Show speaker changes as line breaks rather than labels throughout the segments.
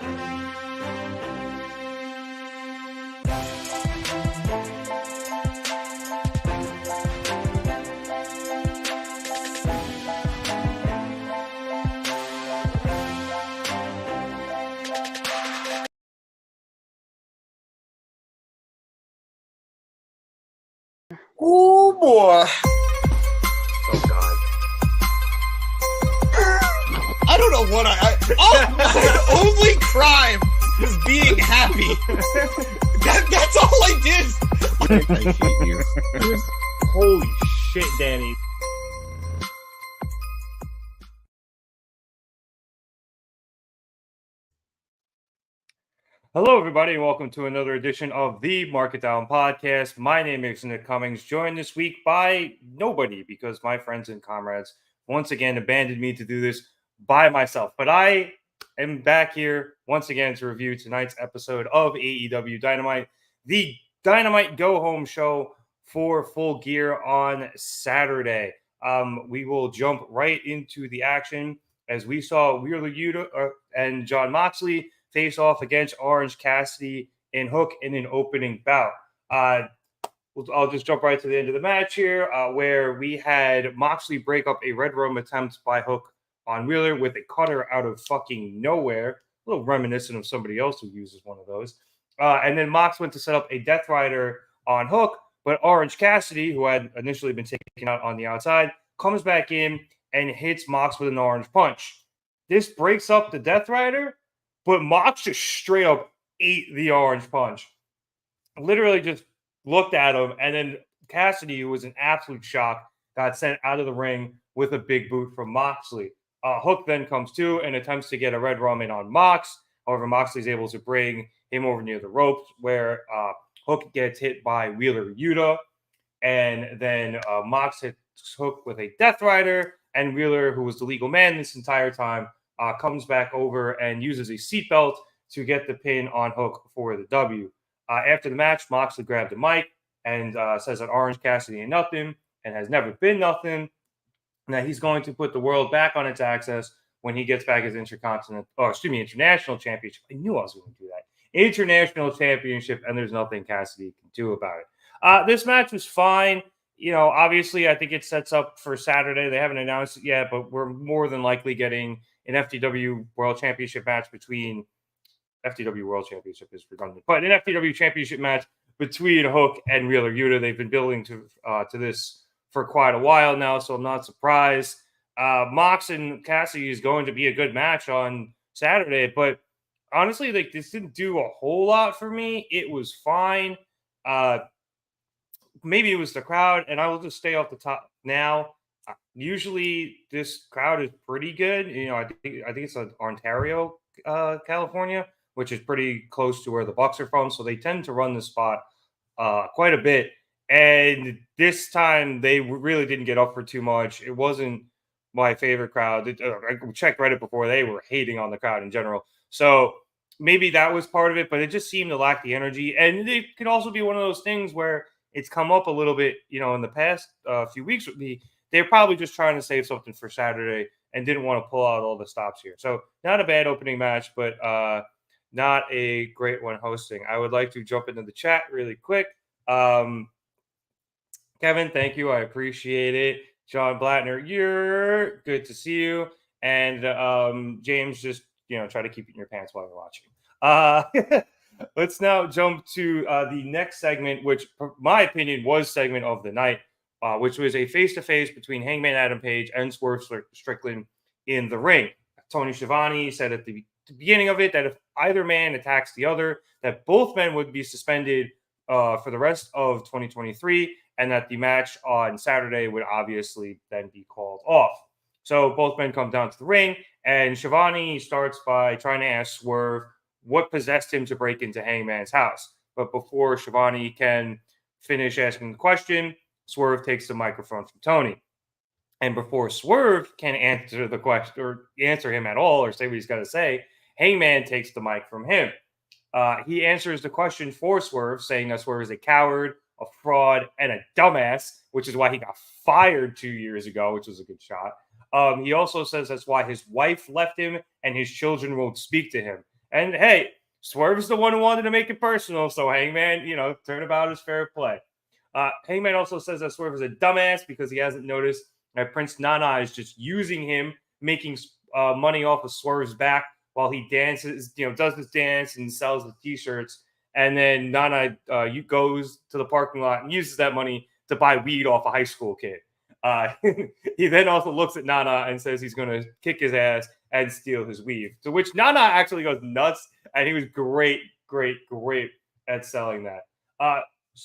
Oh boy.
Oh God.
I don't know what my only crime was being happy. That's all I did.
I hate you.
Holy shit, Danny. Hello, everybody, and welcome to another edition of the Market Down Podcast. My name is Nick Cummings, joined this week by nobody because my friends and comrades once again abandoned me to do this by myself. But I am back here once again to review tonight's episode of AEW Dynamite, the Dynamite Go-Home show for Full Gear on Saturday. We will jump right into the action as we saw Wheeler Yuta and Jon Moxley face off against Orange Cassidy and Hook in an opening bout. I'll just jump right to the end of the match here, where we had Moxley break up a Red Room attempt by Hook on Wheeler with a cutter out of fucking nowhere, a little reminiscent of somebody else who uses one of those. And then Mox went to set up a Death Rider on Hook, but Orange Cassidy, who had initially been taken out on the outside, comes back in and hits Mox with an orange punch. This breaks up the Death Rider, but Mox just straight up ate the orange punch. Literally just looked at him, and then Cassidy, who was in absolute shock, got sent out of the ring with a big boot from Moxley. Hook then comes to and attempts to get a Red Rum in on Mox. However, Moxley's able to bring him over near the ropes, where Hook gets hit by Wheeler Yuta, and then Mox hits Hook with a Death Rider, and Wheeler, who was the legal man this entire time, comes back over and uses a seatbelt to get the pin on Hook for the W. After the match, Moxley grabbed the mic and says that Orange Cassidy ain't nothing and has never been nothing, and that he's going to put the world back on its axis when he gets back his international championship. I knew I was going to do that. International championship, and there's nothing Cassidy can do about it. This match was fine. You know, obviously, I think it sets up for Saturday. They haven't announced it yet, but we're more than likely getting an FTW World Championship match between FTW World Championship is redundant, but an FTW Championship match between Hook and Wheeler Yuta. They've been building to this for quite a while now, so I'm not surprised. Mox and Cassidy is going to be a good match on Saturday, but honestly, like, this didn't do a whole lot for me. It was fine. Maybe it was the crowd, and I will just stay off the top now. Usually, this crowd is pretty good. You know, I think it's Ontario, California, which is pretty close to where the Bucks are from. So they tend to run the spot quite a bit. And this time, they really didn't get up for too much. It wasn't my favorite crowd. I checked Reddit before; they were hating on the crowd in general. So maybe that was part of it, but it just seemed to lack the energy. And it could also be one of those things where it's come up a little bit, you know, in the past few weeks with me. They're probably just trying to save something for Saturday and didn't want to pull out all the stops here. So not a bad opening match, but not a great one hosting. I would like to jump into the chat really quick. Kevin, thank you. I appreciate it. John Blattner, you're good to see you. And James, just, you know, try to keep it in your pants while you're watching. Let's now jump to the next segment, which, in my opinion, was segment of the night, which was a face-to-face between Hangman Adam Page and Swerve Strickland in the ring. Tony Schiavone said at the beginning of it that if either man attacks the other, that both men would be suspended for the rest of 2023, and that the match on Saturday would obviously then be called off. So both men come down to the ring, and Schiavone starts by trying to ask Swerve what possessed him to break into Hangman's house. But before Schiavone can finish asking the question, Swerve takes the microphone from Tony. And before Swerve can answer the question or answer him at all or say what he's got to say, Hangman takes the mic from him. He answers the question for Swerve, saying that Swerve is a coward, a fraud, and a dumbass, which is why he got fired 2 years ago, which was a good shot. He also says that's why his wife left him and his children won't speak to him. And hey, Swerve is the one who wanted to make it personal, so Hangman, turnabout is fair play. Hangman also says that Swerve is a dumbass because he hasn't noticed that Prince Nana is just using him, making money off of Swerve's back while he dances, does this dance and sells the T-shirts. And then Nana goes to the parking lot and uses that money to buy weed off a high school kid. He then also looks at Nana and says he's going to kick his ass and steal his weave. To which Nana actually goes nuts, and he was great at selling that.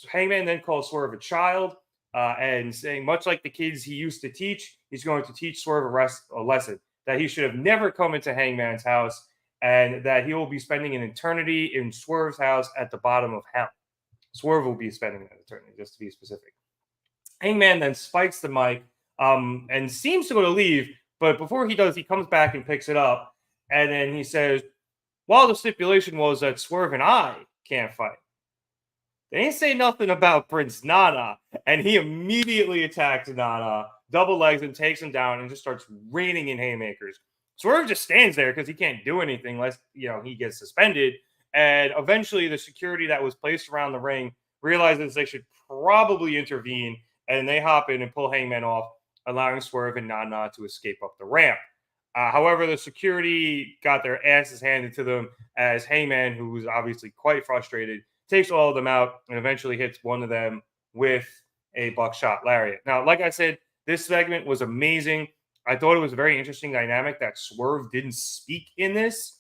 Hangman then calls Swerve a child and saying, much like the kids he used to teach, he's going to teach Swerve a lesson that he should have never come into Hangman's house and that he will be spending an eternity in Swerve's house at the bottom of hell. Swerve will be spending that eternity, just to be specific. Hangman then spikes the mic and seems to go to leave, but before he does, he comes back and picks it up, and then he says, while the stipulation was that Swerve and I can't fight, they ain't say nothing about Prince Nana, and he immediately attacks Nana, double legs and takes him down and just starts raining in haymakers. Swerve just stands there because he can't do anything unless he gets suspended. And eventually, the security that was placed around the ring realizes they should probably intervene, and they hop in and pull Hangman off, allowing Swerve and Nana to escape up the ramp. However, the security got their asses handed to them as Hangman, who was obviously quite frustrated, takes all of them out and eventually hits one of them with a buckshot lariat. Now, like I said, this segment was amazing. I thought it was a very interesting dynamic that Swerve didn't speak in this.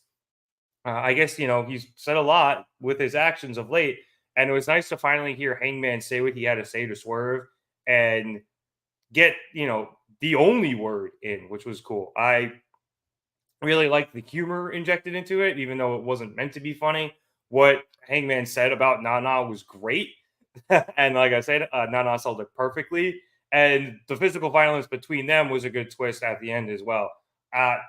I guess, he's said a lot with his actions of late, and it was nice to finally hear Hangman say what he had to say to Swerve and get, the only word in, which was cool. I really liked the humor injected into it, even though it wasn't meant to be funny. What Hangman said about Nana was great. And like I said, Nana sold it perfectly. And the physical violence between them was a good twist at the end as well.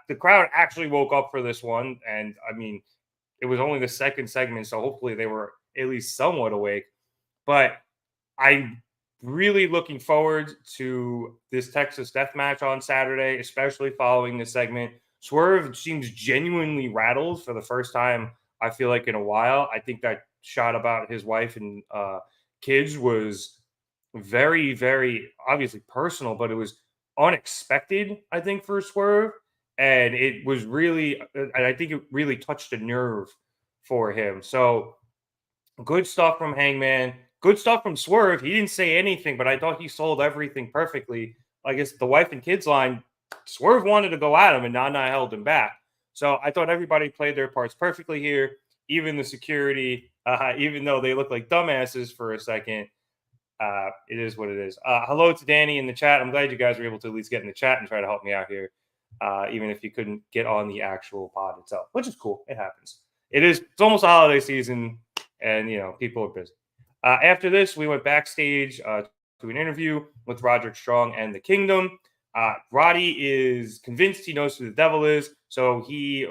The crowd actually woke up for this one. And I mean, it was only the second segment, so hopefully they were at least somewhat awake. But I'm really looking forward to this Texas death match on Saturday, especially following this segment. Swerve seems genuinely rattled for the first time, I feel like, in a while. I think that shot about his wife and kids was very, very obviously personal, but it was unexpected, I think, for Swerve. And it was really, and I think it really touched a nerve for him. So good stuff from Hangman. Good stuff from Swerve. He didn't say anything, but I thought he sold everything perfectly. I guess the wife and kids line, Swerve wanted to go at him, and Nana held him back. So I thought everybody played their parts perfectly here. Even the security, even though they look like dumbasses for a second, it is what it is. Hello to Danny in the chat. I'm glad you guys were able to at least get in the chat and try to help me out here, even if you couldn't get on the actual pod itself, which is cool. It happens. It's almost a holiday season, and people are busy. After this, we went backstage to an interview with Roderick Strong and the Kingdom. Roddy is convinced he knows who the devil is, so he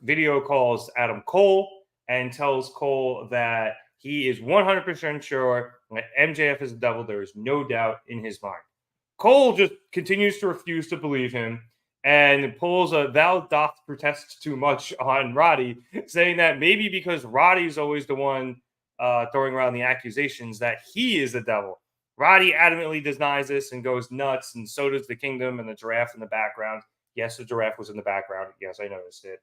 video calls Adam Cole and tells Cole that he is 100% sure that MJF is the devil. There is no doubt in his mind. Cole just continues to refuse to believe him and pulls a thou doth protest too much on Roddy, saying that maybe because Roddy's always the one throwing around the accusations that he is the devil. Roddy adamantly denies this and goes nuts, and so does the Kingdom and the giraffe in the background. Yes, the giraffe was in the background. Yes, I noticed it.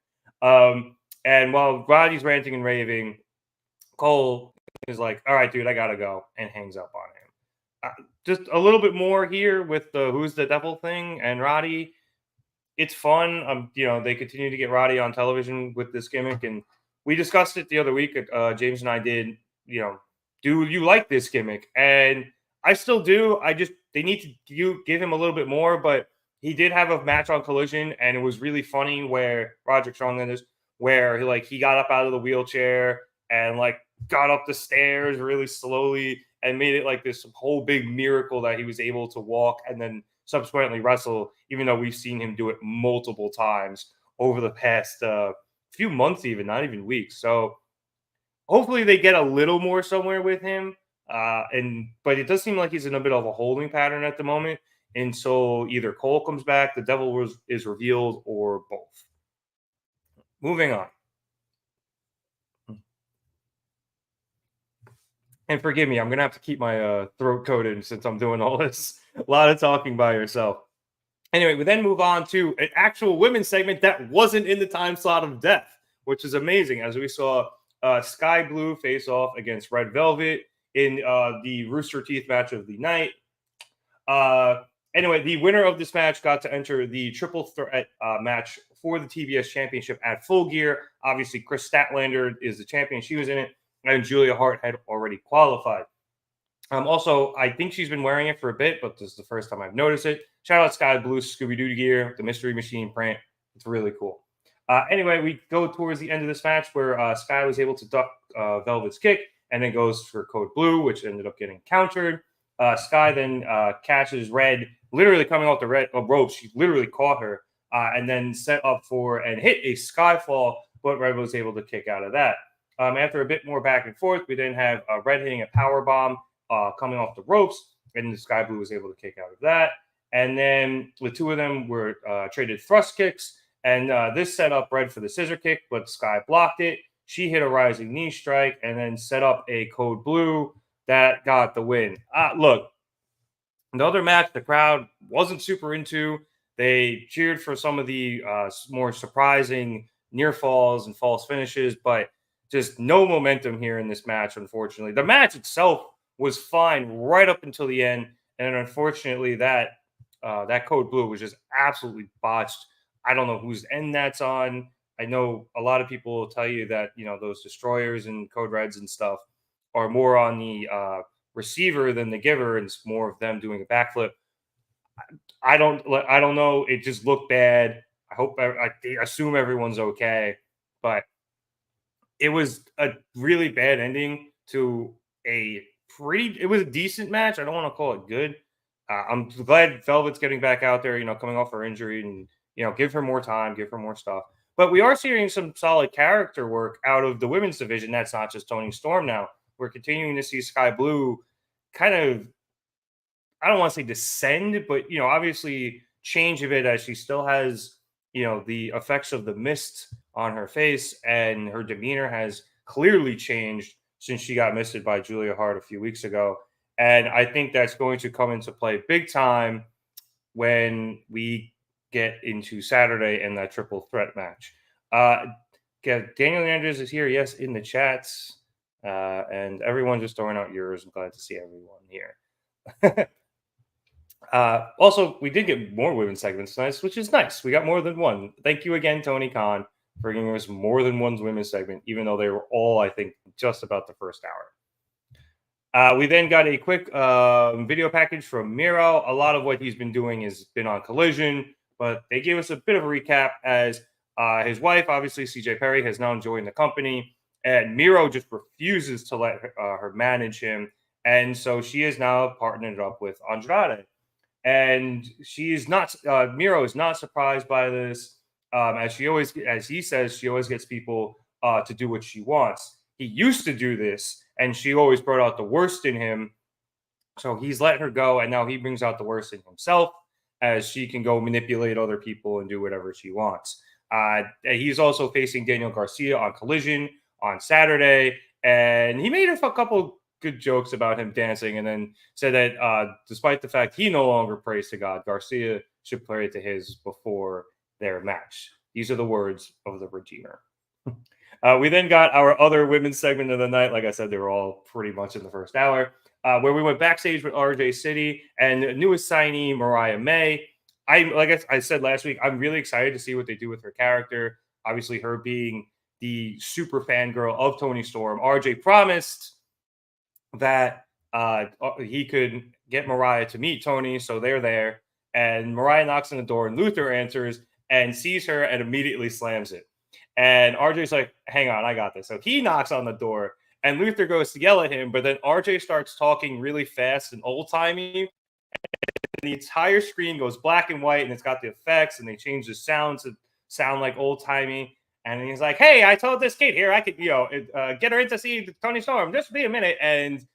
And while Roddy's ranting and raving, Cole is like, all right, dude, I got to go, and hangs up on him. Just a little bit more here with the who's the devil thing and Roddy. It's fun. They continue to get Roddy on television with this gimmick, and we discussed it the other week. James and I did, do you like this gimmick? And I still do. They need to give him a little bit more, but he did have a match on Collision, and it was really funny where Roderick Strong in this, where he got up out of the wheelchair and got up the stairs really slowly and made it like this whole big miracle that he was able to walk and then subsequently wrestle, even though we've seen him do it multiple times over the past few months, even not even weeks. So hopefully they get a little more somewhere with him. But it does seem like he's in a bit of a holding pattern at the moment until either Cole comes back, the devil is revealed, or both. moving on. And forgive me, I'm going to have to keep my throat coated since I'm doing all this. A lot of talking by yourself. Anyway, we then move on to an actual women's segment that wasn't in the time slot of death, which is amazing, as we saw Sky Blue face off against Red Velvet in the Rooster Teeth match of the night. Anyway, the winner of this match got to enter the triple threat match for the TBS Championship at Full Gear. Obviously, Chris Statlander is the champion. She was in it, and Julia Hart had already qualified. Also, I think she's been wearing it for a bit, but this is the first time I've noticed it. Shout out Sky Blue Scooby-Doo gear, the Mystery Machine print. It's really cool. Anyway, we go towards the end of this match where Sky was able to duck Velvet's kick and then goes for Code Blue, which ended up getting countered. Sky then catches Red, literally coming off the red ropes. She literally caught her and then set up for and hit a Skyfall, but Red was able to kick out of that. After a bit more back and forth, we then have Red hitting a power bomb coming off the ropes, and the Sky Blue was able to kick out of that. And then the two of them were traded thrust kicks, and this set up Red for the scissor kick, but Sky blocked it. She hit a rising knee strike and then set up a Code Blue that got the win. Look, the other match, the crowd wasn't super into. They cheered for some of the more surprising near falls and false finishes, but just no momentum here in this match, unfortunately. The match itself was fine right up until the end, and unfortunately that Code Blue was just absolutely botched. I don't know whose end that's on. I know a lot of people will tell you that, you know, those destroyers and Code Reds and stuff are more on the receiver than the giver, and it's more of them doing a backflip. I don't know. It just looked bad. I assume everyone's okay, but it was a really bad ending to it was a decent match. I don't want to call it good. I'm glad Velvet's getting back out there, you know, coming off her injury, and, you know, give her more time, give her more stuff. But we are seeing some solid character work out of the women's division. That's not just Toni Storm now. We're continuing to see Sky Blue kind of, I don't want to say descend, but, you know, obviously change a bit as she still has, you know, the effects of the mist on her face, and her demeanor has clearly changed since she got misted by Julia Hart a few weeks ago. And I think that's going to come into play big time when we get into Saturday in that triple threat match. Daniel Andrews is here, yes, in the chats. And everyone just throwing out yours. I'm glad to see everyone here. Also, we did get more women's segments tonight, which is nice. We got more than one. Thank you again, Tony Khan, for giving us more than one women's segment, even though they were all, I think, just about the first hour. We then got a quick video package from Miro. A lot of what he's been doing has been on Collision, but they gave us a bit of a recap as his wife, obviously CJ Perry, has now joined the company, and Miro just refuses to let her manage him. And so she is now partnered up with Andrade. And she is not, Miro is not surprised by this. As he says, she always gets people to do what she wants. He used to do this, and she always brought out the worst in him. So he's let her go, and now he brings out the worst in himself, as she can go manipulate other people and do whatever she wants. He's also facing Daniel Garcia on Collision on Saturday, and he made a couple good jokes about him dancing, and then said that despite the fact he no longer prays to God, Garcia should pray to his before their match. These are the words of the Redeemer. We then got our other women's segment of the night. Like I said, they were all pretty much in the first hour, where we went backstage with RJ City and newest signee Mariah May. Like I said last week, I'm really excited to see what they do with her character. Obviously, her being the super fangirl of Toni Storm. RJ promised that he could get Mariah to meet Toni, so they're there. And Mariah knocks on the door, and Luther answers and sees her and immediately slams it. And RJ's like, hang on, I got this. So he knocks on the door, and Luther goes to yell at him, but then RJ starts talking really fast and old-timey. And the entire screen goes black and white, and it's got the effects, and they change the sound to sound like old-timey. And he's like, hey, I told this kid here I could, get her in to see Toni Storm. Just be a minute. And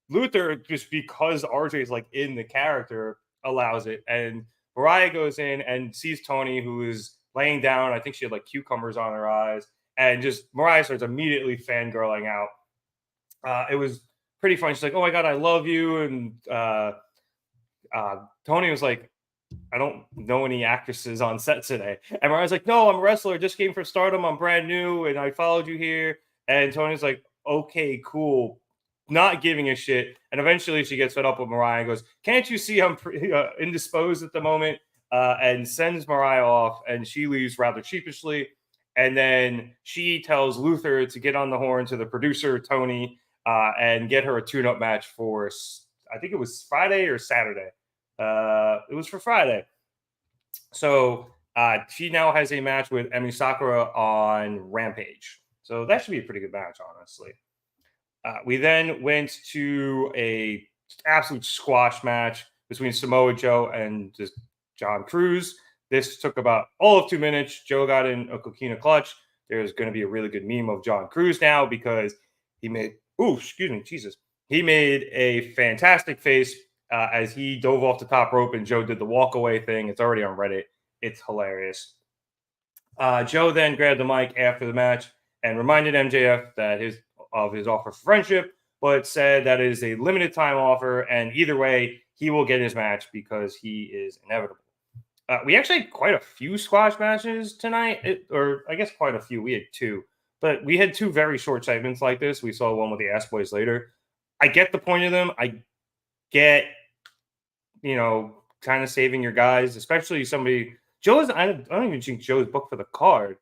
Luther, just because RJ's like in the character, allows it. And Mariah goes in and sees Toni, who is laying down. I think she had like cucumbers on her eyes, and just Mariah starts immediately fangirling out. It was pretty funny. She's like, "Oh my god, I love you," and Tony was like, "I don't know any actresses on set today." And Mariah's like, "No, I'm a wrestler. Just came from Stardom. I'm brand new, and I followed you here." And Tony's like, "Okay, cool." Not giving a shit. And eventually she gets fed up with Mariah and goes, "Can't you see I'm indisposed at the moment?" And sends Mariah off, and she leaves rather sheepishly. And then she tells Luther to get on the horn to the producer, Tony, and get her a tune-up match for, I think it was Friday or Saturday. It was for Friday. So she now has a match with Emi Sakura on Rampage. So that should be a pretty good match, honestly. We then went to a absolute squash match between Samoa Joe and just John Cruz. This took about all of 2 minutes. Joe got in a coquina clutch. There's going to be a really good meme of John Cruz now because he made, Jesus. He made a fantastic face as he dove off the top rope and Joe did the walk away thing. It's already on Reddit. It's hilarious. Joe then grabbed the mic after the match and reminded MJF that his offer for friendship, but said that it is a limited time offer, and either way, he will get his match because he is inevitable. We actually had quite a few squash matches tonight, or I guess quite a few. We had two, but we had two very short segments like this. We saw one with the Ass Boys later. I get the point of them. I get, kind of saving your guys, especially somebody. I don't even think Joe's booked for the card,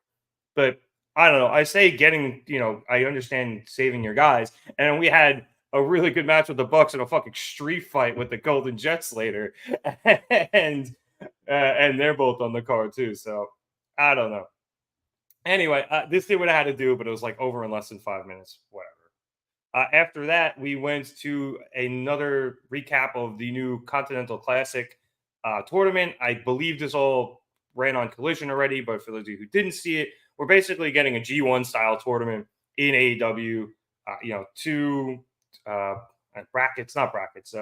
but I don't know. I say getting, I understand saving your guys. And we had a really good match with the Bucks in a fucking street fight with the Golden Jets later. and they're both on the card too. So I don't know. Anyway, this did what I had to do, but it was like over in less than 5 minutes, whatever. After that, we went to another recap of the new Continental Classic tournament. I believe this all ran on Collision already, but for those of you who didn't see it, we're basically getting a G1 style tournament in AEW. Two brackets, not brackets,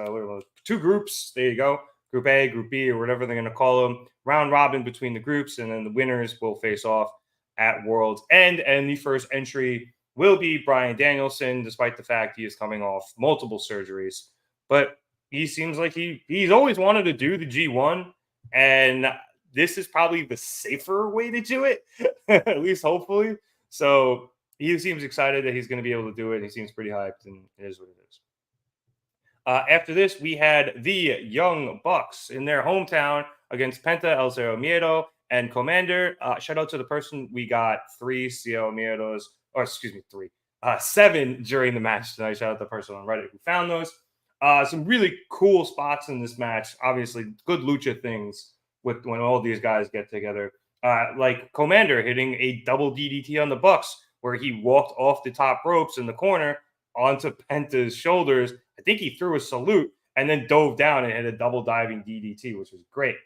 two groups. There you go. Group A, Group B, or whatever they're going to call them. Round robin between the groups, and then the winners will face off at World's End. And the first entry will be Bryan Danielson, despite the fact he is coming off multiple surgeries. But he seems like he's always wanted to do the G1, and this is probably the safer way to do it, at least hopefully. So he seems excited that he's going to be able to do it. He seems pretty hyped, and it is what it is. After this, we had the Young Bucks in their hometown against Penta, El Zero Miedo, and Commander. Shout out to the person we got 3 Cielo Miedos, or excuse me, 7 during the match tonight. Shout out to the person on Reddit who found those. Some really cool spots in this match. Obviously, good lucha things with when all these guys get together. Like Commander hitting a double DDT on the Bucks, where he walked off the top ropes in the corner onto Penta's shoulders. I think he threw a salute and then dove down and hit a double diving DDT, which was great.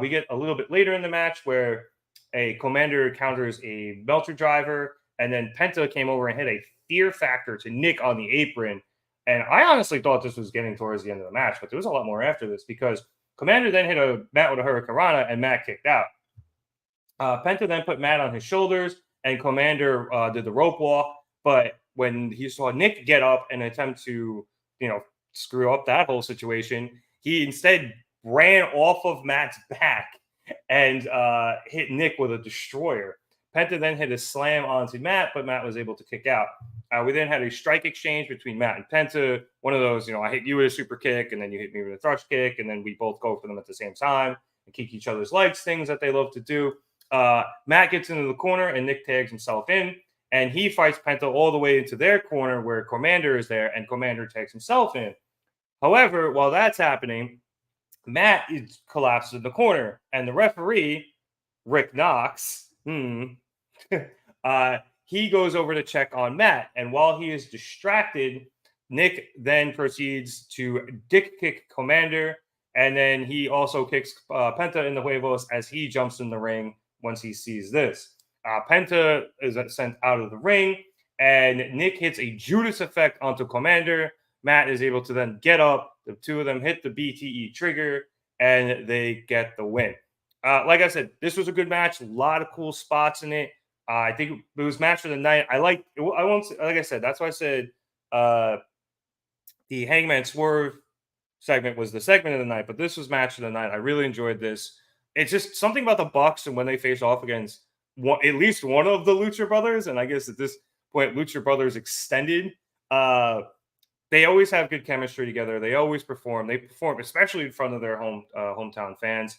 We get a little bit later in the match where a Commander counters a Melter driver, and then Penta came over and hit a Fear Factor to Nick on the apron. And I honestly thought this was getting towards the end of the match, but there was a lot more after this because Commander then hit a Matt with a Hurricane Rana, and Matt kicked out. Penta then put Matt on his shoulders, and Commander did the rope walk. But when he saw Nick get up and attempt to, screw up that whole situation, he instead ran off of Matt's back and hit Nick with a destroyer. Penta then hit a slam onto Matt, but Matt was able to kick out. We then had a strike exchange between Matt and Penta. One of those, I hit you with a super kick, and then you hit me with a thrust kick, and then we both go for them at the same time and kick each other's legs, things that they love to do. Matt gets into the corner, and Nick tags himself in, and he fights Penta all the way into their corner where Commander is there, and Commander tags himself in. However, while that's happening, Matt collapses in the corner, and the referee, Rick Knox, he goes over to check on Matt, and while he is distracted, Nick then proceeds to dick kick Commander, and then he also kicks Penta in the huevos as he jumps in the ring once he sees this. Penta is sent out of the ring, and Nick hits a Judas effect onto Commander. Matt is able to then get up. The two of them hit the BTE trigger, and they get the win. like I said, this was a good match. A lot of cool spots in it. I think it was match of the night. I won't say, like I said, that's why I said the Hangman Swerve segment was the segment of the night, but this was match of the night. I really enjoyed this. It's just something about the Bucks and when they face off against at least one of the Lucha Brothers, and I guess at this point, Lucha Brothers extended. They always have good chemistry together. They always perform. They perform, especially in front of their hometown fans,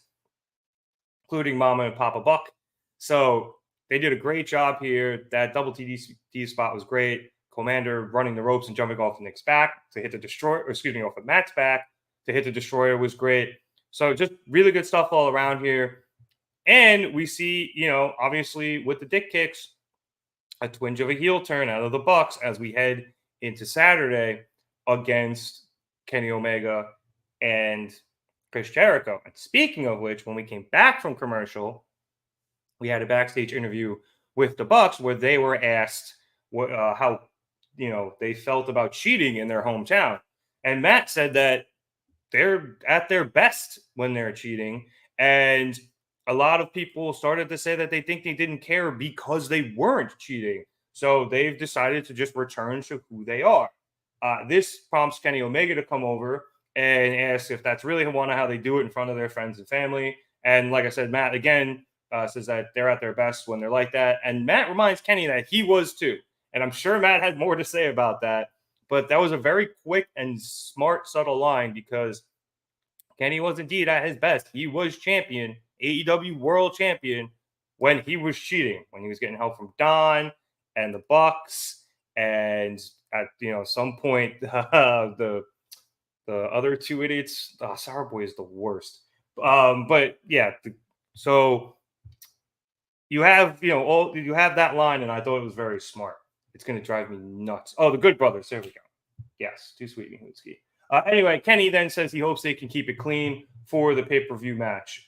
including Mama and Papa Buck. So they did a great job here. That double TDC spot was great. Commander running the ropes and jumping off Nick's back to hit the destroyer, off of Matt's back to hit the destroyer was great. So just really good stuff all around here. And we see, obviously with the dick kicks, a twinge of a heel turn out of the Bucks as we head into Saturday against Kenny Omega and Chris Jericho. And speaking of which, when we came back from commercial, we had a backstage interview with the Bucks where they were asked how they felt about cheating in their hometown. And Matt said that they're at their best when they're cheating. And a lot of people started to say that they think they didn't care because they weren't cheating. So they've decided to just return to who they are. This prompts Kenny Omega to come over and ask if that's really how they do it in front of their friends and family. And like I said, Matt, again, says that they're at their best when they're like that. And Matt reminds Kenny that he was too. And I'm sure Matt had more to say about that. But that was a very quick and smart, subtle line because Kenny was indeed at his best. He was champion, AEW World Champion, when he was cheating, when he was getting help from Don and the Bucks. And at some point, the other two idiots, Sour Boy is the worst. But yeah, so you have you have that line, and I thought it was very smart. It's going to drive me nuts. Oh, the Good Brothers. There we go. Yes, too sweet and whiskey. Anyway, Kenny then says he hopes they can keep it clean for the pay-per-view match.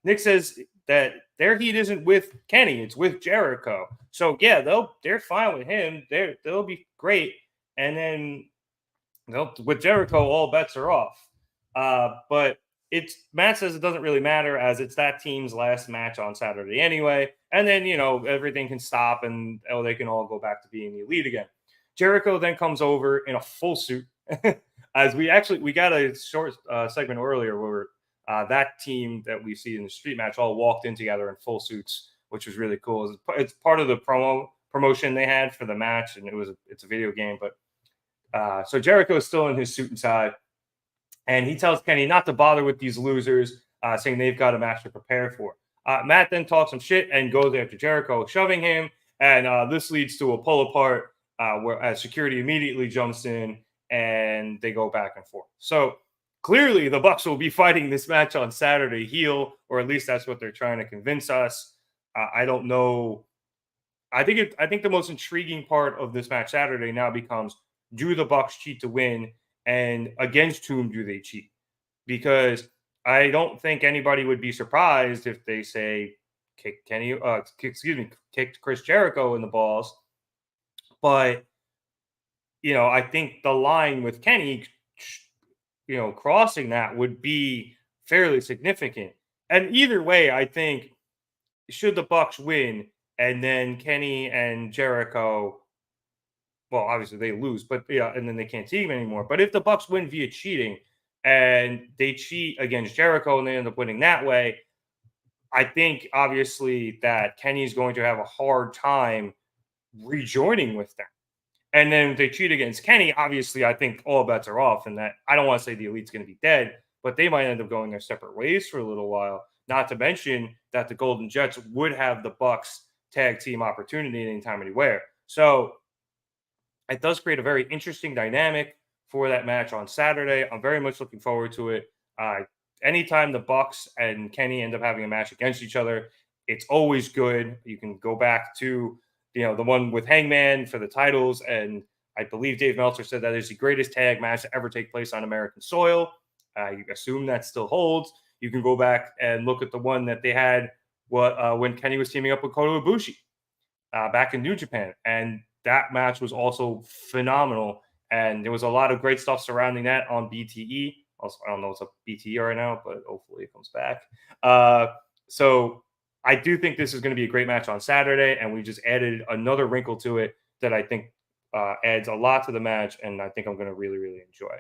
Nick says that their heat isn't with Kenny; it's with Jericho. So yeah, they're fine with him. They'll be great, and then with Jericho, all bets are off. But Matt says it doesn't really matter as it's that team's last match on Saturday anyway. And then, everything can stop and they can all go back to being the elite again. Jericho then comes over in a full suit as we got a short segment earlier where that team that we see in the street match all walked in together in full suits, which was really cool. It's part of the promotion they had for the match. And it's a video game, but so Jericho is still in his suit and tie. And he tells Kenny not to bother with these losers, saying they've got a match to prepare for. Matt then talks some shit and goes after Jericho, shoving him. And this leads to a pull apart where security immediately jumps in and they go back and forth. So clearly the Bucks will be fighting this match on Saturday heel, or at least that's what they're trying to convince us. I don't know. I think the most intriguing part of this match Saturday now becomes, do the Bucks cheat to win? And against whom do they cheat? Because I don't think anybody would be surprised if they say kicked Chris Jericho in the balls. But I think the line with Kenny, crossing that would be fairly significant. And either way, I think should the Bucks win and then Kenny and Jericho, well, obviously they lose, but and then they can't team anymore. But if the Bucks win via cheating and they cheat against Jericho and they end up winning that way, I think obviously that Kenny's going to have a hard time rejoining with them. And then if they cheat against Kenny, obviously I think all bets are off, and that I don't want to say the Elite's going to be dead, but they might end up going their separate ways for a little while. Not to mention that the Golden Jets would have the Bucks tag team opportunity anytime, anywhere. So it does create a very interesting dynamic for that match on Saturday. I'm very much looking forward to it. Anytime the Bucks and Kenny end up having a match against each other, it's always good. You can go back to the one with Hangman for the titles, and I believe Dave Meltzer said that is the greatest tag match to ever take place on American soil. You assume that still holds. You can go back and look at the one that they had when Kenny was teaming up with Kota Ibushi back in New Japan, and that match was also phenomenal. And there was a lot of great stuff surrounding that on BTE. Also, I don't know what's up BTE right now, but hopefully it comes back. So I do think this is going to be a great match on Saturday, and we just added another wrinkle to it that I think adds a lot to the match, and I think I'm going to really, really enjoy.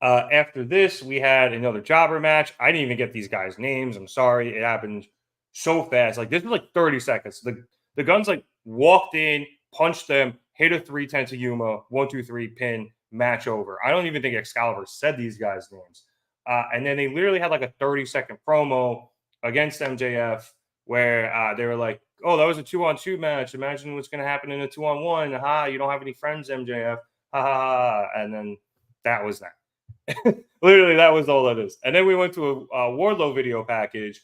After this, we had another jobber match. I didn't even get these guys' names. I'm sorry. It happened so fast. Like, this was like 30 seconds. The Guns like walked in, punched them, hit a 310 to Yuma, 1, 2, 3, pin, match over. I don't even think Excalibur said these guys' names. And then they literally had like a 30-second promo against MJF where they were like, oh, that was a 2-on-2 match. Imagine what's going to happen in a 2-on-1. Ha, you don't have any friends, MJF. Ha ha ha. And then that was that. Literally, that was all that is. And then we went to a Wardlow video package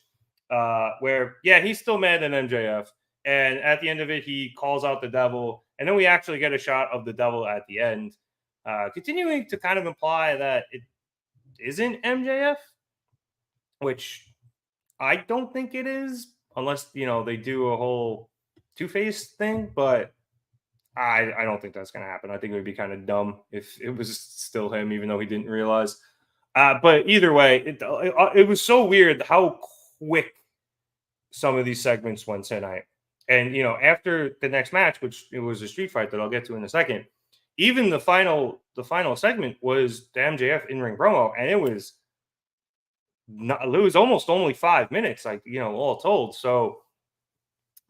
where, yeah, he's still mad at MJF. And at the end of it, he calls out the devil. And then we actually get a shot of the devil at the end, continuing to kind of imply that it isn't MJF, which I don't think it is, unless, they do a whole two-face thing. But I don't think that's going to happen. I think it would be kind of dumb if it was still him, even though he didn't realize. But either way, it was so weird how quick some of these segments went tonight. And, after the next match, which it was a street fight that I'll get to in a second, even the final segment was the MJF in-ring promo, and it was almost only 5 minutes, like, all told. So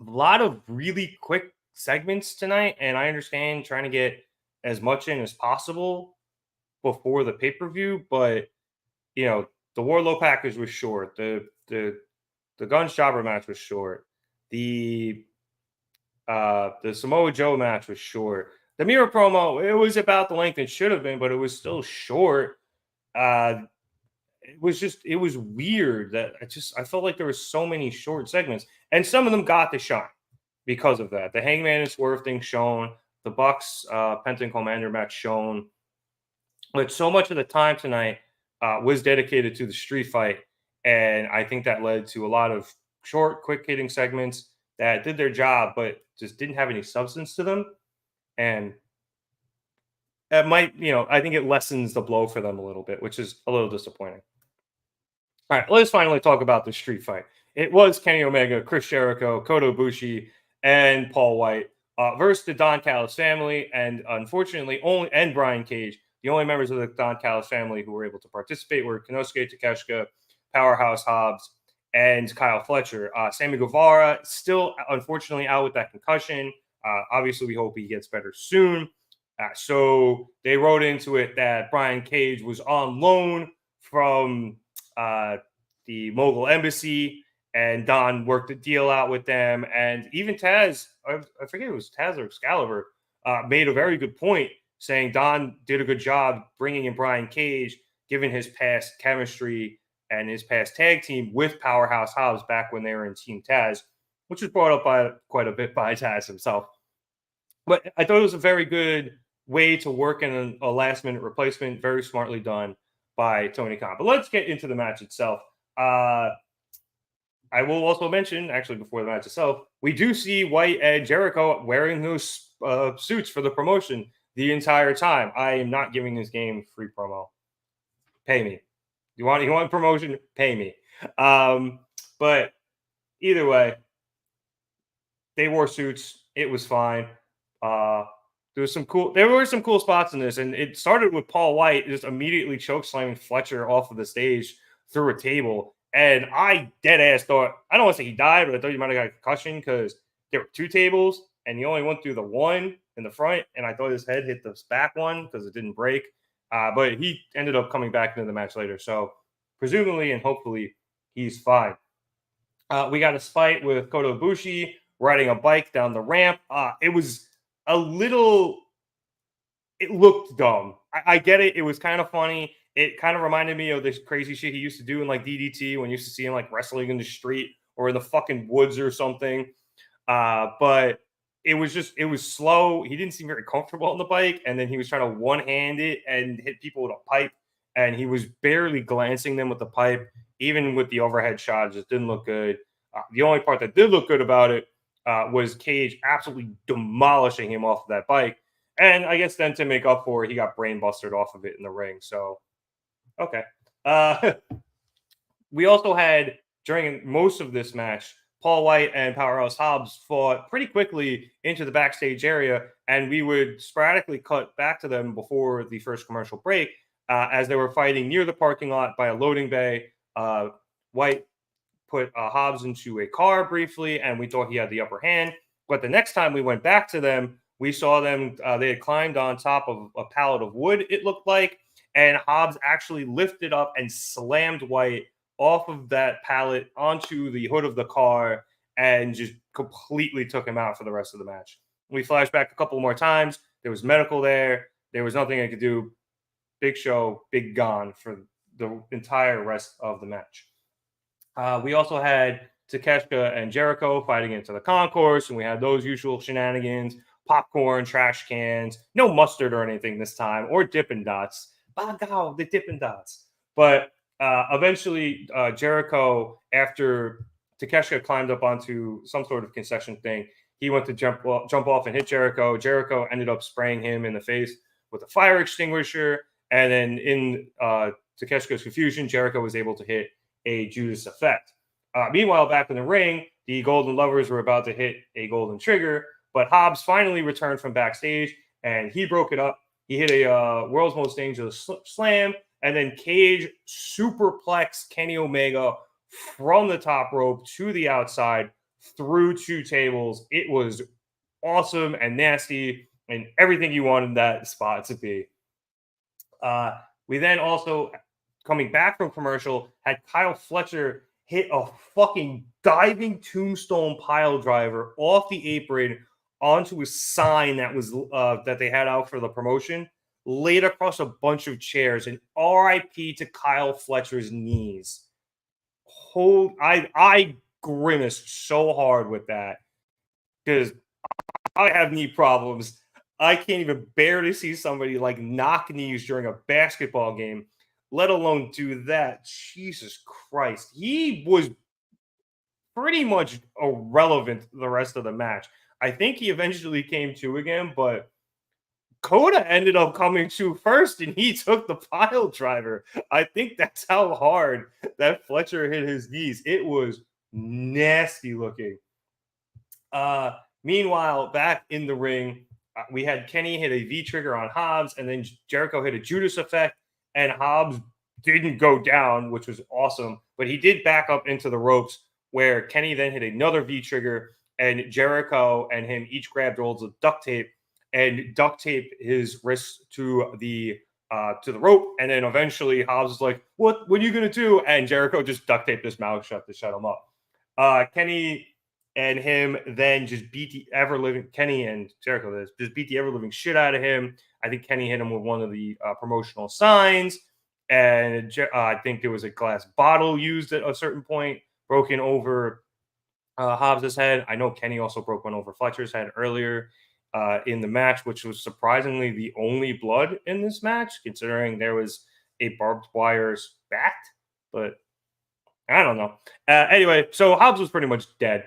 a lot of really quick segments tonight, and I understand trying to get as much in as possible before the pay-per-view, but the Wardlow package was short, the Guns jobber match was short, the Samoa Joe match was short, the Miro promo, it was about the length it should have been, but it was still short. It was weird that I felt like there were so many short segments, and some of them got to shine because of that. The Hangman and Swerve thing shown, the Bucks Penta and Commander match shown, but so much of the time tonight was dedicated to the street fight, and I think that led to a lot of short, quick hitting segments that did their job, but just didn't have any substance to them, and it might, I think it lessens the blow for them a little bit, which is a little disappointing. All right, let's finally talk about the street fight. It was Kenny Omega, Chris Jericho, Kota Ibushi, and Paul White versus the Don Callis family, and unfortunately, and Brian Cage. The only members of the Don Callis family who were able to participate were Konosuke Takeshita, Powerhouse Hobbs, and Kyle Fletcher. Sammy Guevara still, unfortunately, out with that concussion. Obviously, we hope he gets better soon. So they wrote into it that Brian Cage was on loan from the Mogul Embassy, and Don worked a deal out with them. And even Taz, I forget if it was Taz or Excalibur, made a very good point, saying Don did a good job bringing in Brian Cage, given his past chemistry and his past tag team with Powerhouse Hobbs back when they were in Team Taz, which was brought up by quite a bit by Taz himself. But I thought it was a very good way to work in a last-minute replacement, very smartly done by Tony Khan. But let's get into the match itself. I will also mention, actually, before the match itself, we do see White and Jericho wearing those suits for the promotion the entire time. I am not giving this game free promo. Pay me. You want promotion? Pay me. But either way, they wore suits. It was fine. There were some cool spots in this, and it started with Paul White just immediately choke slamming Fletcher off of the stage through a table. And I dead ass thought, I don't want to say he died, but I thought he might have got a concussion because there were two tables and he only went through the one in the front. And I thought his head hit the back one because it didn't break. But he ended up coming back into the match later. So presumably and hopefully he's fine. We got a fight with Kota Ibushi riding a bike down the ramp. It was it looked dumb. I get it. It was kind of funny. It kind of reminded me of this crazy shit he used to do in like DDT when you used to see him like wrestling in the street or in the fucking woods or something. But it was slow. He didn't seem very comfortable on the bike. And then he was trying to one-hand it and hit people with a pipe. And he was barely glancing them with the pipe. Even with the overhead shot, it just didn't look good. The only part that did look good about it was Cage absolutely demolishing him off of that bike. And I guess then to make up for it, he got brain busted off of it in the ring. So, okay. We also had during most of this match, Paul White and Powerhouse Hobbs fought pretty quickly into the backstage area, and we would sporadically cut back to them before the first commercial break as they were fighting near the parking lot by a loading bay. White put Hobbs into a car briefly, and we thought he had the upper hand. But the next time we went back to them, we saw them, they had climbed on top of a pallet of wood, it looked like, and Hobbs actually lifted up and slammed White off of that pallet onto the hood of the car and just completely took him out for the rest of the match. We flashed back a couple more times. There was medical there. There was nothing I could do. Big Show, big gone for the entire rest of the match. We also had Takeshita and Jericho fighting into the concourse, and we had those usual shenanigans, popcorn, trash cans, no mustard or anything this time, or Dippin' Dots. By God, the Dippin' Dots. But eventually, Jericho, after Takeshita climbed up onto some sort of concession thing, he went to jump off and hit Jericho. Jericho ended up spraying him in the face with a fire extinguisher, and then in Takeshita's confusion, Jericho was able to hit a Judas effect. Meanwhile, back in the ring, the Golden Lovers were about to hit a Golden Trigger, but Hobbs finally returned from backstage, and he broke it up. He hit a World's Most Dangerous Slam, and then Cage superplexed Kenny Omega from the top rope to the outside through 2 tables. It was awesome and nasty and everything you wanted that spot to be. We then also, coming back from commercial, had Kyle Fletcher hit a fucking diving tombstone pile driver off the apron onto a sign that was that they had out for the promotion, laid across a bunch of chairs, and RIP to Kyle Fletcher's knees. I grimaced so hard with that because I have knee problems. I can't even bear to see somebody like knock knees during a basketball game, let alone do that. Jesus Christ. He was pretty much irrelevant the rest of the match. I think he eventually came to again, but Coda ended up coming to first, and he took the pile driver. I think that's how hard that Fletcher hit his knees. It was nasty looking. Meanwhile, back in the ring, we had Kenny hit a V-trigger on Hobbs, and then Jericho hit a Judas effect, and Hobbs didn't go down, which was awesome, but he did back up into the ropes, where Kenny then hit another V-trigger, and Jericho and him each grabbed rolls of duct tape and duct taped his wrists to the rope, and then eventually Hobbs was like, what are you gonna do? And Jericho just duct taped his mouth shut to shut him up. Kenny and him then just beat the ever-living Kenny and Jericho just beat the ever-living shit out of him. I think Kenny hit him with one of the promotional signs, and I think there was a glass bottle used at a certain point, broken over Hobbs' head. I know Kenny also broke one over Fletcher's head earlier in the match, which was surprisingly the only blood in this match, considering there was a barbed wire bat, but I don't know. Anyway, so Hobbs was pretty much dead,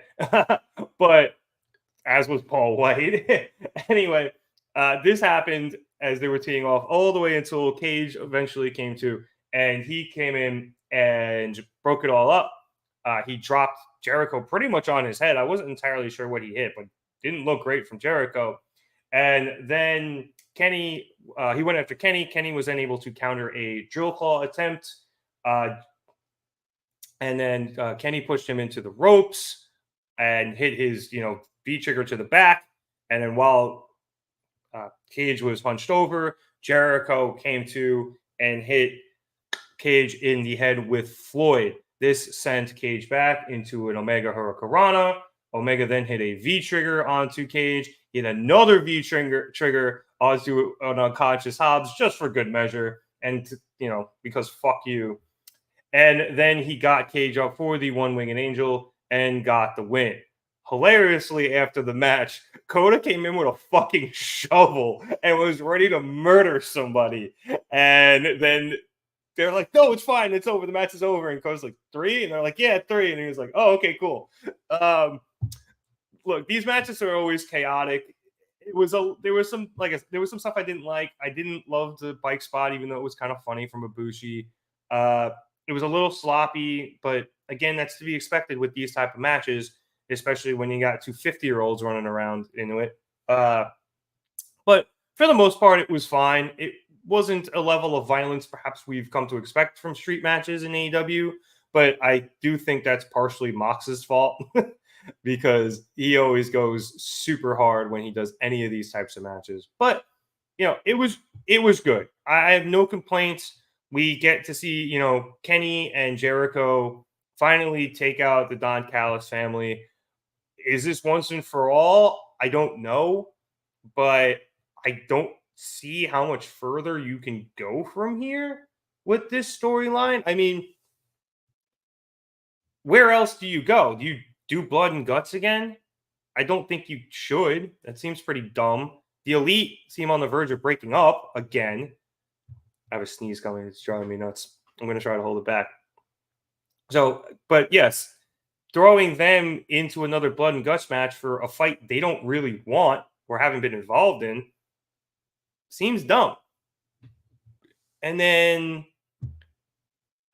but as was Paul White. Anyway, this happened as they were teeing off all the way until Cage eventually came to, and he came in and broke it all up. He dropped Jericho pretty much on his head. I wasn't entirely sure what he hit, but didn't look great from Jericho. And then Kenny, he went after Kenny. Kenny was then able to counter a drill claw attempt. And then Kenny pushed him into the ropes and hit his, V-trigger to the back. And then while Cage was hunched over, Jericho came to and hit Cage in the head with Floyd. This sent Cage back into an Omega Hurricanrana. Omega then hit a V-trigger onto Cage. He hit another V-trigger onto an unconscious Hobbs, just for good measure. And, because fuck you. And then he got Cage up for the one-winged angel and got the win. Hilariously, after the match, Coda came in with a fucking shovel and was ready to murder somebody. And then they're like, no, it's fine. It's over. The match is over. And Coda's like, 3? And they're like, yeah, 3. And he was like, oh, okay, cool. Look, these matches are always chaotic. There was some stuff I didn't like. I didn't love the bike spot, even though it was kind of funny from Ibushi. It was a little sloppy, but again, that's to be expected with these type of matches, especially when you got two 50-year-olds running around into it. But for the most part, it was fine. It wasn't a level of violence perhaps we've come to expect from street matches in AEW, but I do think that's partially Mox's fault because he always goes super hard when he does any of these types of matches. But it was good. I have no complaints. We get to see, Kenny and Jericho finally take out the Don Callis family. Is this once and for all? I don't know, but I don't see how much further you can go from here with this storyline. I mean, where else do you go? Do you do blood and guts again? I don't think you should. That seems pretty dumb. The Elite seem on the verge of breaking up again. I have a sneeze coming. It's driving me nuts. I'm going to try to hold it back. So, but yes, throwing them into another blood and guts match for a fight they don't really want or haven't been involved in seems dumb. And then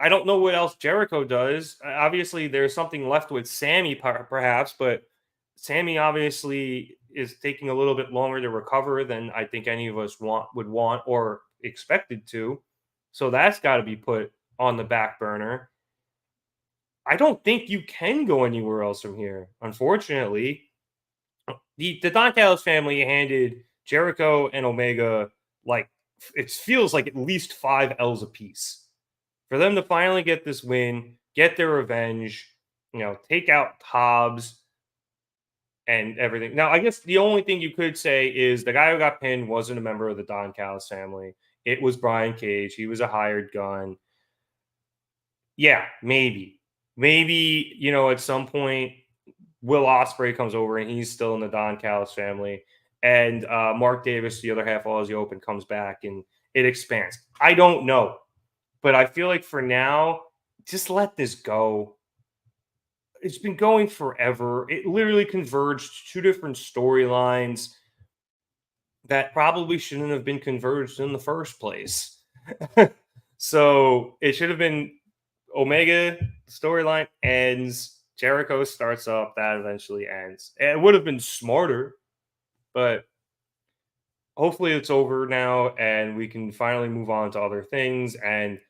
I don't know what else Jericho does. Obviously, there's something left with Sammy, perhaps, but Sammy obviously is taking a little bit longer to recover than I think any of us would want or expected to. So that's got to be put on the back burner. I don't think you can go anywhere else from here, unfortunately. The Don Callis family handed Jericho and Omega, like, it feels like at least 5 L's apiece. For them to finally get this win, get their revenge, take out Hobbs and everything. Now, I guess the only thing you could say is the guy who got pinned wasn't a member of the Don Callis family. It was Brian Cage. He was a hired gun. Yeah, maybe. Maybe, at some point, Will Ospreay comes over and he's still in the Don Callis family. And Mark Davis, the other half of Aussie Open, comes back and it expands. I don't know. But I feel like for now, just let this go. It's been going forever. It literally converged 2 different storylines that probably shouldn't have been converged in the first place. So it should have been Omega storyline ends, Jericho starts up, that eventually ends. And it would have been smarter, but hopefully it's over now and we can finally move on to other things. And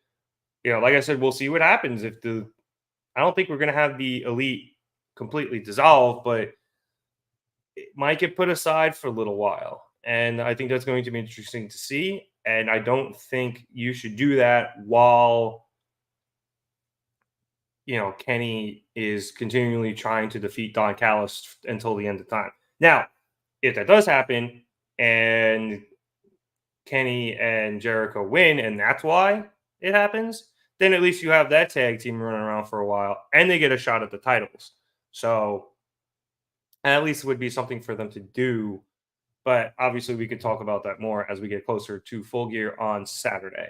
like I said, we'll see what happens if I don't think we're going to have the Elite completely dissolve, but it might get put aside for a little while. And I think that's going to be interesting to see. And I don't think you should do that while, Kenny is continually trying to defeat Don Callis until the end of time. Now, if that does happen and Kenny and Jericho win, and that's why it happens, then at least you have that tag team running around for a while and they get a shot at the titles. So at least it would be something for them to do. But obviously we could talk about that more as we get closer to Full Gear on Saturday.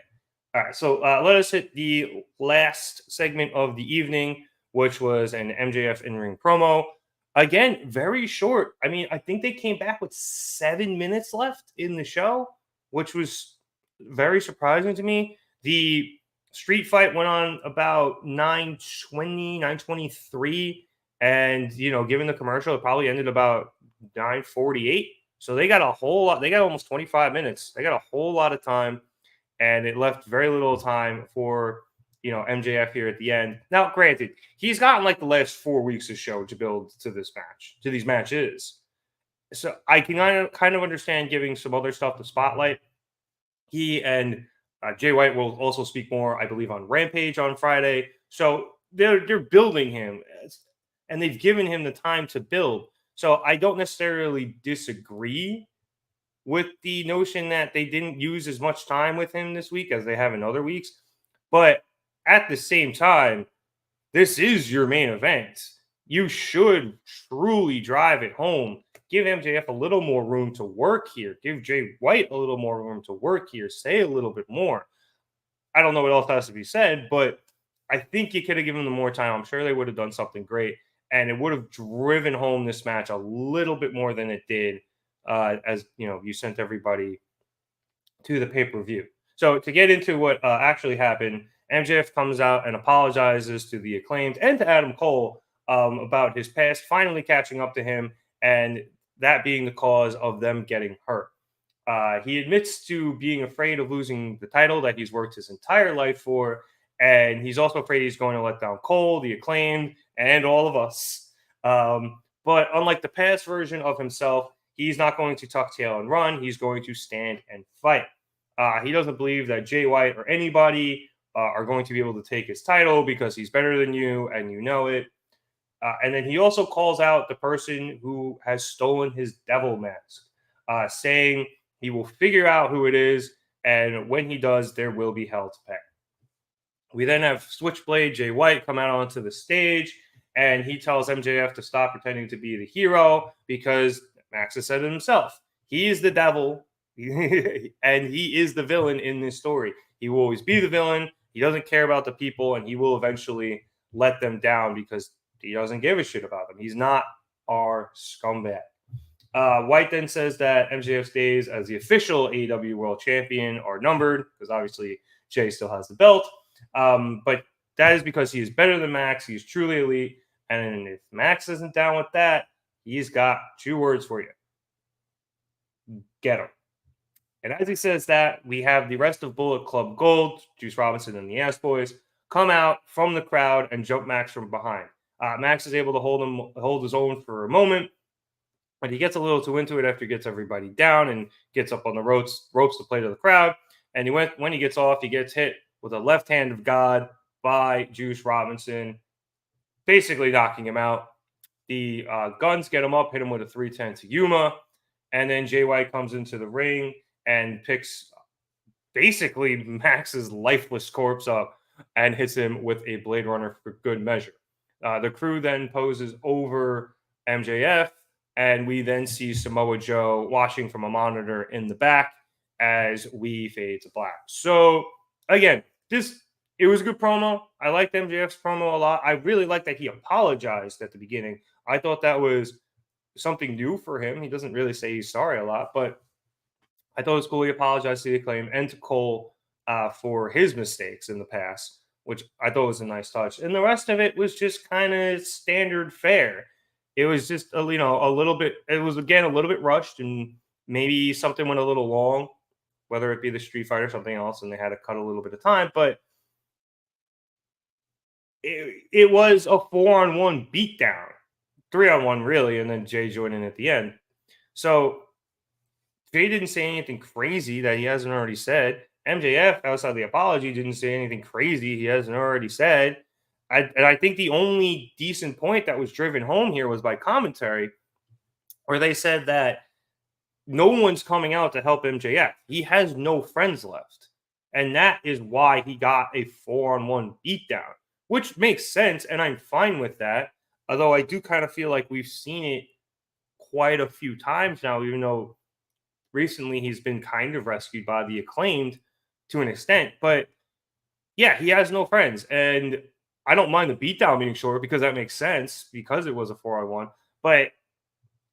All right, so let us hit the last segment of the evening, which was an MJF in-ring promo. Again, very short. I mean, I think they came back with 7 minutes left in the show, which was very surprising to me. The street fight went on about 9:20, 9:23. And, given the commercial, it probably ended about 9:48. So they got a whole lot. They got almost 25 minutes. They got a whole lot of time. And it left very little time for, MJF here at the end. Now, granted, he's gotten like the last 4 weeks of show to build to this match, to these matches. So I can kind of understand giving some other stuff the spotlight. He and Jay White will also speak more, I believe, on Rampage on Friday. So they're building him, and they've given him the time to build. So I don't necessarily disagree with the notion that they didn't use as much time with him this week as they have in other weeks. But at the same time, this is your main event. You should truly drive it home. Give MJF a little more room to work here. Give Jay White a little more room to work here. Say a little bit more. I don't know what else has to be said, but I think you could have given them more time. I'm sure they would have done something great, and it would have driven home this match a little bit more than it did, as you sent everybody to the pay-per-view. So to get into what actually happened, MJF comes out and apologizes to the Acclaimed and to Adam Cole about his past finally catching up to him, and that being the cause of them getting hurt. He admits to being afraid of losing the title that he's worked his entire life for, and he's also afraid he's going to let down Cole, the Acclaimed, and all of us. But unlike the past version of himself, he's not going to tuck tail and run. He's going to stand and fight. He doesn't believe that Jay White or anybody are going to be able to take his title because he's better than you and you know it. And then he also calls out the person who has stolen his devil mask, saying he will figure out who it is, and when he does, there will be hell to pay. We then have Switchblade Jay White come out onto the stage, and he tells MJF to stop pretending to be the hero because Max has said it himself. He is the devil, and he is the villain in this story. He will always be the villain. He doesn't care about the people, and he will eventually let them down because he doesn't give a shit about them. He's not our scumbag. White then says that MJF's days as the official AEW World Champion are numbered because obviously Jay still has the belt. But that is because he is better than Max. He's truly elite. And if Max isn't down with that, he's got 2 words for you. Get him. And as he says that, we have the rest of Bullet Club Gold, Juice Robinson and the Ass Boys, come out from the crowd and jump Max from behind. Max is able to hold his own for a moment, but he gets a little too into it after he gets everybody down and gets up on the ropes to play to the crowd. And when he gets off, he gets hit with a left hand of God by Juice Robinson, basically knocking him out. The Guns get him up, hit him with a 310 to Yuma, and then Jay White comes into the ring and picks basically Max's lifeless corpse up and hits him with a Blade Runner for good measure. The crew then poses over MJF, and we then see Samoa Joe watching from a monitor in the back as we fade to black. So, again, it was a good promo. I liked MJF's promo a lot. I really liked that he apologized at the beginning. I thought that was something new for him. He doesn't really say he's sorry a lot, but I thought it was cool. He apologized to the Acclaim and to Cole for his mistakes in the past, which I thought was a nice touch. And the rest of it was just kind of standard fare. It was just a little bit. It was again a little bit rushed, and maybe something went a little long, whether it be the Street Fight or something else, and they had to cut a little bit of time. But it was a 4-on-1 beatdown, 3-on-1 really, and then Jay joined in at the end. So Jay didn't say anything crazy that he hasn't already said. MJF, outside the apology, didn't say anything crazy he hasn't already said. I think the only decent point that was driven home here was by commentary, where they said that no one's coming out to help MJF. He has no friends left. And that is why he got a 4-on-1 beatdown, which makes sense, and I'm fine with that. Although I do kind of feel like we've seen it quite a few times now, even though recently he's been kind of rescued by the Acclaimed to an extent. But yeah, he has no friends. And I don't mind the beatdown being short because that makes sense because it was a 4-on-1. But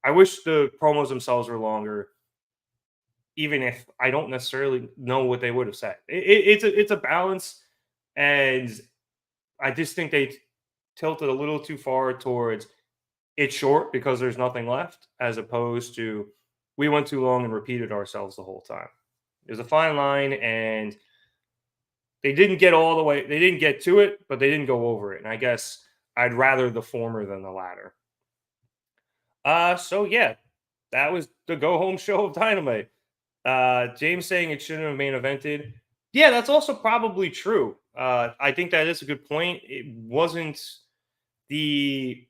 I wish the promos themselves were longer, even if I don't necessarily know what they would have said. It's a balance, and I just think they tilted a little too far towards it's short because there's nothing left, as opposed to we went too long and repeated ourselves the whole time. There's a fine line, and they didn't get all the way. They didn't get to it, but they didn't go over it. And I guess I'd rather the former than the latter. So yeah, that was the go home show of Dynamite. James saying it shouldn't have main evented. Yeah, that's also probably true. I think that is a good point. It wasn't the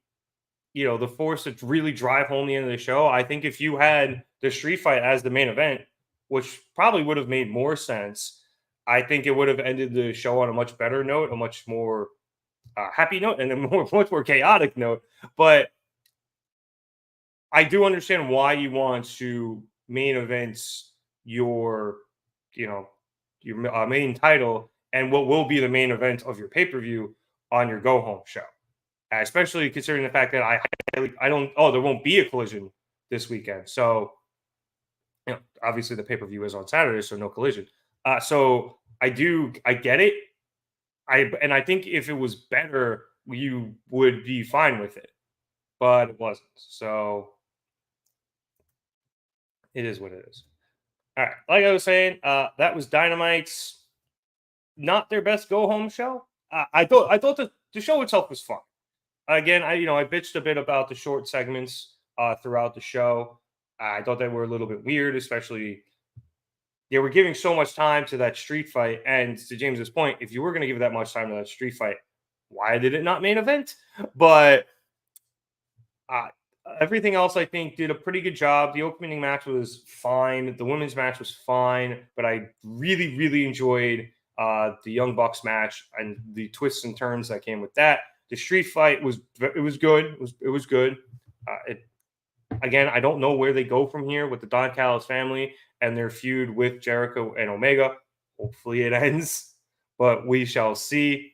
force to really drive home the end of the show. I think if you had the Street Fight as the main event, which probably would have made more sense, I think it would have ended the show on a much better note, a much more happy note, and a much more chaotic note. But I do understand why you want to main events your main title and what will be the main event of your pay-per-view on your go-home show. Especially considering the fact that there won't be a Collision this weekend. So, obviously the pay-per-view is on Saturday, so no Collision. So I get it. I think if it was better, you would be fine with it, but it wasn't. So it is what it is. All right, like I was saying, that was Dynamite's not their best go home show. I thought the show itself was fun. Again, I bitched a bit about the short segments throughout the show. I thought they were a little bit weird, especially they were giving so much time to that street fight. And to James's point, if you were going to give that much time to that street fight, why did it not main event? But uh, everything else, I think, did a pretty good job. The opening match was fine. The women's match was fine, but I really, really enjoyed the Young Bucks match and the twists and turns that came with that. The street fight was good. It was good. Again, I don't know where they go from here with the Don Callis family and their feud with Jericho and Omega. Hopefully, it ends, but we shall see.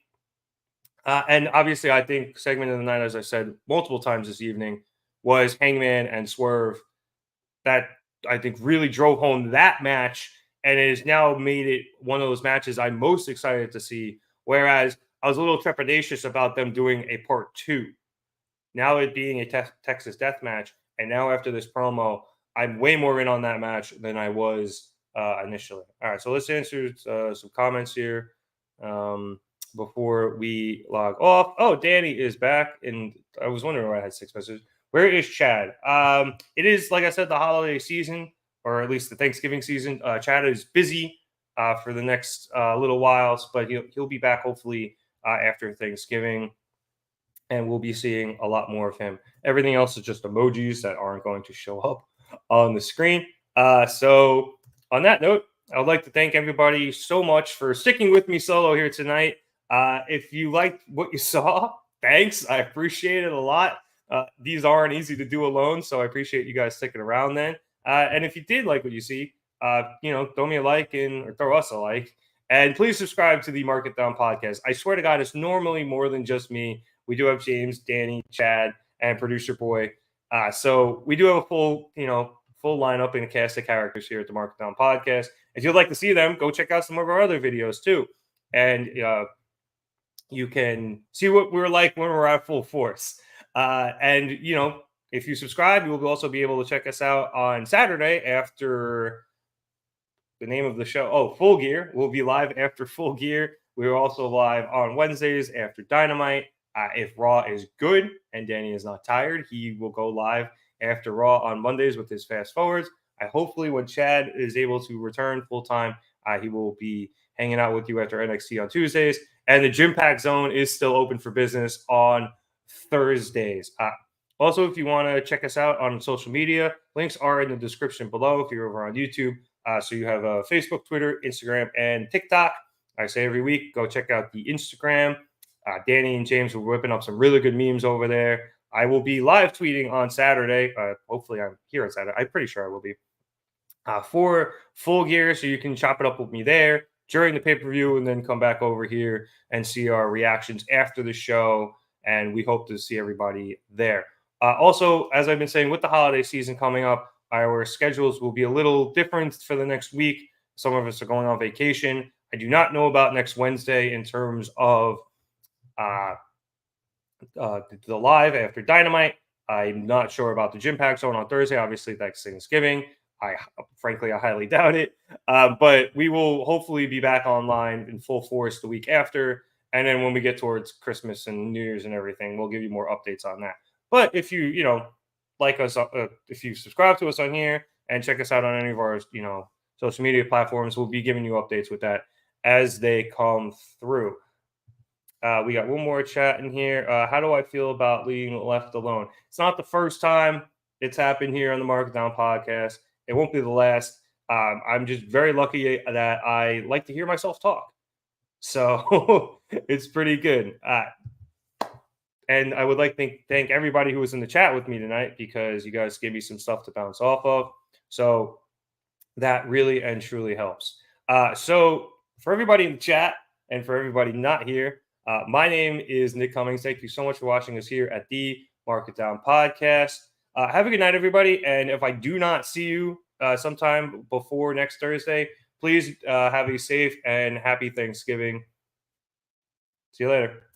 And obviously, I think segment of the night, as I said multiple times this evening, was Hangman and Swerve. That I think really drove home that match, and it has now made it one of those matches I'm most excited to see. Whereas I was a little trepidatious about them doing a part 2. Now it being a Texas death match, and now after this promo, I'm way more in on that match than I was initially. All right, so let's answer some comments here. Before we log off. Oh, Danny is back, and I was wondering why I had 6 messages. Where is Chad? It is, like I said, the holiday season, or at least the Thanksgiving season. Chad is busy for the next little while, but he'll be back hopefully after Thanksgiving, and we'll be seeing a lot more of him. Everything else is just emojis that aren't going to show up on the screen. So on that note, I would like to thank everybody so much for sticking with me solo here tonight. If you liked what you saw, thanks. I appreciate it a lot. These aren't easy to do alone, so I appreciate you guys sticking around then. And if you did like what you see, throw me a like or throw us a like. And please subscribe to the Market Down podcast. I swear to God, it's normally more than just me. We do have James, Danny, Chad, and producer boy. So we do have a full lineup and a cast of characters here at the Market Down podcast. If you'd like to see them, go check out some of our other videos too. And you can see what we're like when we're at full force. And if you subscribe, you will also be able to check us out on Saturday after the name of the show. Oh, Full Gear. We'll be live after Full Gear. We're also live on Wednesdays after Dynamite. If Raw is good and Danny is not tired, he will go live after Raw on Mondays with his fast forwards. Hopefully, when Chad is able to return full time, he will be hanging out with you after NXT on Tuesdays. And the Gym Pack Zone is still open for business on Thursdays. Also, if you want to check us out on social media, links are in the description below if you're over on YouTube. So you have Facebook, Twitter, Instagram, and TikTok. I say every week, go check out the Instagram. Danny and James are whipping up some really good memes over there. I will be live tweeting on Saturday. Hopefully, I'm here on Saturday. I'm pretty sure I will be. For Full Gear, so you can chop it up with me there during the pay-per-view and then come back over here and see our reactions after the show. And we hope to see everybody there. Also, as I've been saying, with the holiday season coming up, our schedules will be a little different for the next week. Some of us are going on vacation. I do not know about next Wednesday in terms of the live after Dynamite. I'm not sure about the Gym Pack Zone on Thursday. Obviously, that's Thanksgiving. I highly doubt it. But we will hopefully be back online in full force the week after. And then when we get towards Christmas and New Year's and everything, we'll give you more updates on that. But if you, like us, if you subscribe to us on here and check us out on any of our, social media platforms, we'll be giving you updates with that as they come through. We got one more chat in here. How do I feel about being left alone? It's not the first time it's happened here on the Market Down podcast. It won't be the last. I'm just very lucky that I like to hear myself talk. So it's pretty good. And I would like to thank everybody who was in the chat with me tonight because you guys gave me some stuff to bounce off of. So that really and truly helps. So for everybody in the chat and for everybody not here, my name is Nick Cummings. Thank you so much for watching us here at the Market Down podcast. Have a good night, everybody. And if I do not see you sometime before next Thursday, please have a safe and happy Thanksgiving. See you later.